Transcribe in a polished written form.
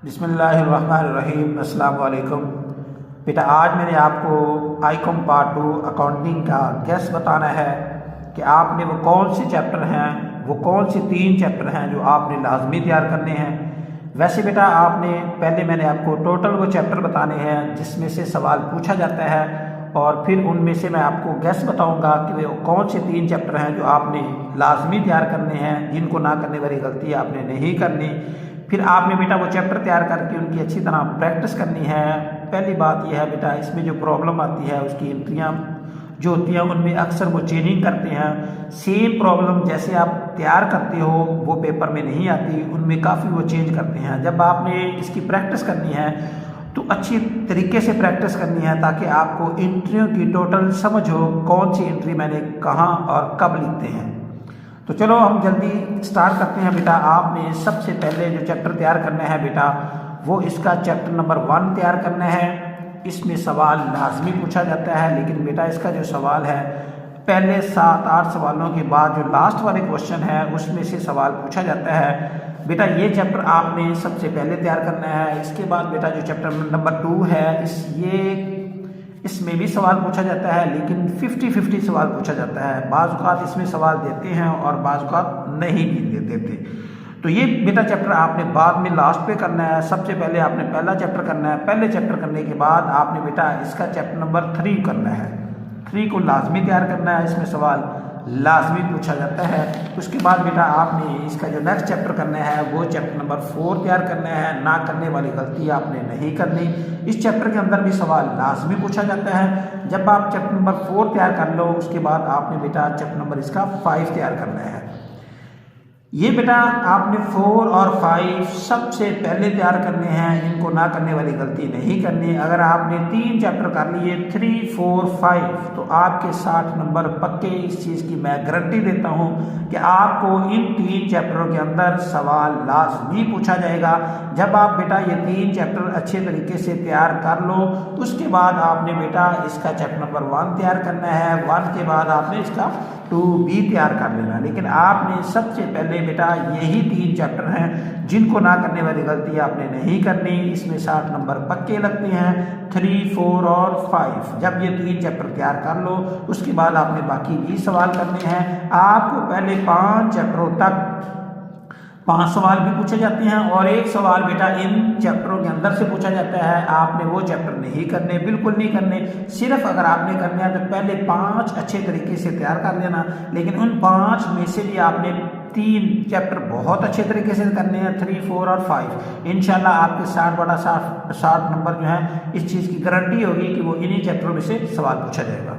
बिस्मिल्लाहिर्रहमानिर्रहीम। अस्सलाम वालेकुम। बेटा आज मैंने आपको आईकॉम पार्ट 2 अकाउंटिंग का गेस बताना है कि आपने वो कौन से चैप्टर हैं, वो कौन से 3 चैप्टर हैं जो आपने लाजमी तैयार करने हैं। वैसे बेटा आपने पहले मैंने आपको टोटल वो चैप्टर बताने हैं जिसमें से सवाल पूछा जाता है और फिर उनमें से मैं आपको गेस बताऊंगा कि वो कौन से 3 चैप्टर हैं जो आपने लाजमी तैयार करने हैं, जिनको ना करने वाली गलती आपने नहीं करनी। फिर आपने बेटा वो चैप्टर तैयार करके उनकी अच्छी तरह प्रैक्टिस करनी है। पहली बात यह है बेटा, इसमें जो प्रॉब्लम आती है उसकी एंट्रियाँ जो होती हैं उनमें अक्सर वो चेंजिंग करते हैं। सेम प्रॉब्लम जैसे आप तैयार करते हो वो पेपर में नहीं आती, उनमें काफ़ी वो चेंज करते हैं। जब आपने इसकी प्रैक्टिस करनी है तो अच्छी तरीके से प्रैक्टिस करनी है ताकि आपको एंट्रियों की टोटल समझ हो, कौन सी एंट्री मैंने कहाँ और कब लिखते हैं। तो चलो हम जल्दी स्टार्ट करते हैं। बेटा आपने सबसे पहले जो चैप्टर तैयार करना है बेटा वो इसका चैप्टर नंबर 1 तैयार करना है। इसमें सवाल लाजमी पूछा जाता है, लेकिन बेटा इसका जो सवाल है पहले 7-8 सवालों के बाद जो लास्ट वाले क्वेश्चन है उसमें से सवाल पूछा जाता है। बेटा ये चैप्टर आपने सबसे पहले तैयार करना है। इसके बाद बेटा जो चैप्टर नंबर 2 है इसमें भी सवाल पूछा जाता है, लेकिन 50-50 सवाल पूछा जाता है। बाज़ औक़ात इसमें सवाल देते हैं और बाज़ औक़ात नहीं भी देते। तो ये बेटा चैप्टर आपने बाद में लास्ट पे करना है। सबसे पहले आपने पहला चैप्टर करना है। पहले चैप्टर करने के बाद आपने बेटा इसका चैप्टर नंबर 3 करना है। 3 को लाजमी तैयार करना है, इसमें सवाल लाजमी पूछा जाता है। उसके बाद बेटा आपने इसका जो नेक्स्ट चैप्टर करना है वो चैप्टर नंबर 4 तैयार करना है। ना करने वाली गलती आपने नहीं करनी। इस चैप्टर के अंदर भी सवाल लाजमी पूछा जाता है। जब आप चैप्टर नंबर 4 तैयार कर लो उसके बाद आपने बेटा चैप्टर नंबर इसका 5 तैयार करना है। ये बेटा आपने 4 और 5 सबसे पहले तैयार करने हैं, इनको ना करने वाली गलती नहीं करनी। अगर आपने 3 चैप्टर कर लिए 3, 4, 5 तो आपके 60 नंबर पक्के। इस चीज़ की मैं गारंटी देता हूँ कि आपको इन 3 चैप्टरों के अंदर सवाल लाजमी पूछा जाएगा। जब आप बेटा ये 3 चैप्टर अच्छे तरीके से तैयार कर लो उसके बाद आपने बेटा इसका चैप्टर नंबर 1 तैयार करना है। 1 के बाद आपने इसका 2 भी तैयार कर लेना। लेकिन आपने सबसे पहले बेटा यही 3 चैप्टर हैं जिनको ना करने वाली गलती आपने नहीं करनी। इसमें 60 नंबर पक्के लगते हैं 3, 4 और 5। जब ये 3 चैप्टर तैयार कर लो उसके बाद आपने बाकी भी सवाल करने हैं। आपको पहले 5 चैप्टरों तक 5 सवाल भी पूछे जाते हैं और 1 सवाल बेटा इन चैप्टरों के अंदर से पूछा जाता है। आपने वो चैप्टर नहीं करने, बिल्कुल नहीं करने। सिर्फ अगर आपने करना है तो पहले 5 अच्छे तरीके से तैयार कर लेना, लेकिन उन 5 में से भी आपने 3 चैप्टर बहुत अच्छे तरीके से करने हैं 3, 4 और 5। इंशाल्लाह आपके 60 नंबर जो है इस चीज़ की गारंटी होगी कि वो इन्हीं चैप्टरों में से सवाल पूछा जाएगा।